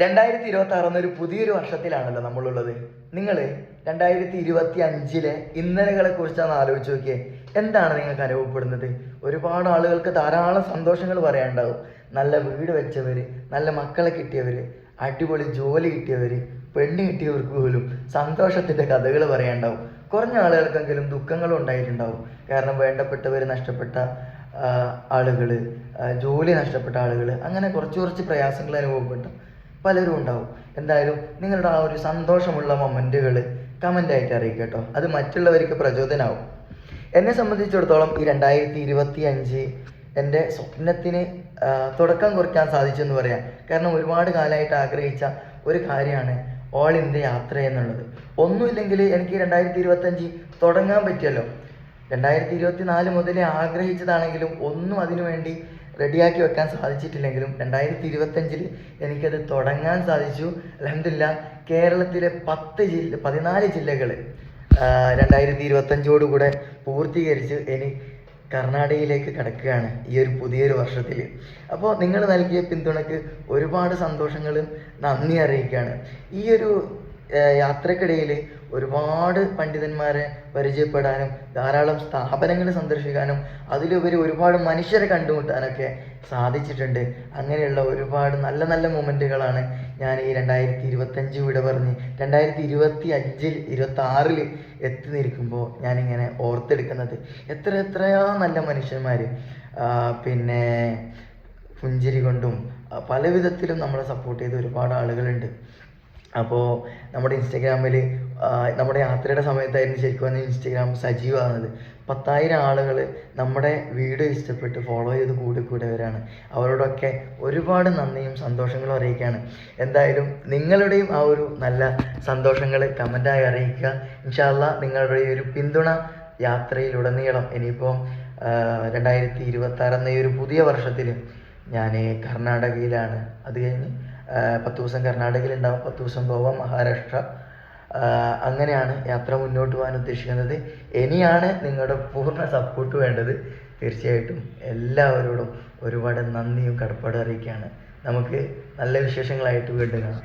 2026 എന്നൊരു പുതിയൊരു വർഷത്തിലാണല്ലോ നമ്മളുള്ളത്. നിങ്ങൾ 2025 ഇന്നലകളെ കുറിച്ചാണ് ആലോചിച്ച് നോക്കിയേ. എന്താണ് നിങ്ങൾക്ക് അനുഭവപ്പെടുന്നത്? ഒരുപാട് ആളുകൾക്ക് ധാരാളം സന്തോഷങ്ങൾ പറയാനുണ്ടാവും. നല്ല വീട് വെച്ചവർ, നല്ല മക്കളെ കിട്ടിയവർ, അടിപൊളി ജോലി കിട്ടിയവർ, പെണ്ണ് കിട്ടിയവർക്ക് പോലും സന്തോഷത്തിൻ്റെ കഥകൾ പറയാനുണ്ടാവും. കുറഞ്ഞ ആളുകൾക്കെങ്കിലും ദുഃഖങ്ങളും ഉണ്ടായിട്ടുണ്ടാവും. കാരണം വേണ്ടപ്പെട്ടവർ നഷ്ടപ്പെട്ട ആളുകൾ, ജോലി നഷ്ടപ്പെട്ട ആളുകൾ, അങ്ങനെ കുറച്ച് പ്രയാസങ്ങൾ അനുഭവപ്പെട്ടു പലരും ഉണ്ടാവും. എന്തായാലും നിങ്ങളുടെ ആ ഒരു സന്തോഷമുള്ള മൊമെൻറ്റുകൾ കമൻ്റായിട്ട് അറിയിക്കുക കേട്ടോ. അത് മറ്റുള്ളവർക്ക് പ്രചോദനമാവും. എന്നെ സംബന്ധിച്ചിടത്തോളം ഈ 2025 എൻ്റെ സ്വപ്നത്തിന് തുടക്കം കുറിക്കാൻ സാധിച്ചെന്ന് പറയാം. കാരണം ഒരുപാട് കാലമായിട്ട് ആഗ്രഹിച്ച ഒരു കാര്യമാണ് ഓൾ ഇന്ത്യ യാത്ര എന്നുള്ളത്. ഒന്നുമില്ലെങ്കിൽ എനിക്ക് 2025 തുടങ്ങാൻ പറ്റിയല്ലോ. 2024 മുതലേ ആഗ്രഹിച്ചതാണെങ്കിലും ഒന്നും അതിനു വേണ്ടി റെഡിയാക്കി വെക്കാൻ സാധിച്ചിട്ടില്ലെങ്കിലും 2025 എനിക്കത് തുടങ്ങാൻ സാധിച്ചു. അൽഹംദുലില്ലാ. കേരളത്തിലെ 14 ജില്ലകൾ 2025 പൂർത്തീകരിച്ച് ഇനി കർണാടകയിലേക്ക് കടക്കുകയാണ് ഈ ഒരു പുതിയൊരു വർഷത്തിൽ. അപ്പോൾ നിങ്ങൾ നൽകിയ പിന്തുണയ്ക്ക് ഒരുപാട് സന്തോഷങ്ങളും നന്ദി അറിയിക്കുകയാണ്. ഈ ഒരു യാത്രക്കിടയിൽ ഒരുപാട് പണ്ഡിതന്മാരെ പരിചയപ്പെടാനും ധാരാളം സ്ഥാപനങ്ങൾ സന്ദർശിക്കാനും അതിലുപരി ഒരുപാട് മനുഷ്യരെ കണ്ടുമുട്ടാനൊക്കെ സാധിച്ചിട്ടുണ്ട്. അങ്ങനെയുള്ള ഒരുപാട് നല്ല നല്ല മൊമെൻറ്റുകളാണ് ഞാൻ ഈ 2025 വിട പറഞ്ഞ് 2026 എത്തി നിൽക്കുമ്പോൾ ഞാനിങ്ങനെ ഓർത്തെടുക്കുന്നത്. എത്രയോ നല്ല മനുഷ്യന്മാർ പിന്നെ പുഞ്ചിരി കൊണ്ടും പല വിധത്തിലും നമ്മളെ സപ്പോർട്ട് ചെയ്ത ഒരുപാട് ആളുകളുണ്ട്. അപ്പോൾ നമ്മുടെ ഇൻസ്റ്റഗ്രാമിൽ നമ്മുടെ യാത്രയുടെ സമയത്തായിരുന്നു ശരിക്കും പറഞ്ഞാൽ ഇൻസ്റ്റഗ്രാം സജീവമാകുന്നത്. 10,000 ആളുകൾ നമ്മുടെ വീഡിയോ ഇഷ്ടപ്പെട്ട് ഫോളോ ചെയ്ത് കൂടിയവരാണ്. അവരോടൊക്കെ ഒരുപാട് നന്ദിയും സന്തോഷങ്ങളും അറിയിക്കുകയാണ്. എന്തായാലും നിങ്ങളുടെയും ആ ഒരു നല്ല സന്തോഷങ്ങൾ കമൻറ്റായി അറിയിക്കുക. ഇൻഷാ അല്ലാഹ് നിങ്ങളുടെ ഈ ഒരു പിന്തുണ യാത്രയിലുടനീളം ഇനിയിപ്പം 2026 എന്ന ഈ ഒരു പുതിയ വർഷത്തിൽ ഞാൻ കർണാടകയിലാണ്. അത് കഴിഞ്ഞ് 10 ദിവസം കർണാടകയിലുണ്ടാവും, 10 ദിവസം ഗോവ, മഹാരാഷ്ട്ര. അങ്ങനെയാണ് യാത്ര മുന്നോട്ട് പോകാൻ ഉദ്ദേശിക്കുന്നത്. ഇനിയാണ് നിങ്ങളുടെ പൂർണ്ണ സപ്പോർട്ട് വേണ്ടത്. തീർച്ചയായിട്ടും എല്ലാവരോടും ഒരുപാട് നന്ദിയും കടപ്പാടും അറിയിക്കുകയാണ്. നമുക്ക് നല്ല വിശേഷങ്ങളായിട്ട് വീണ്ടും കാണാം.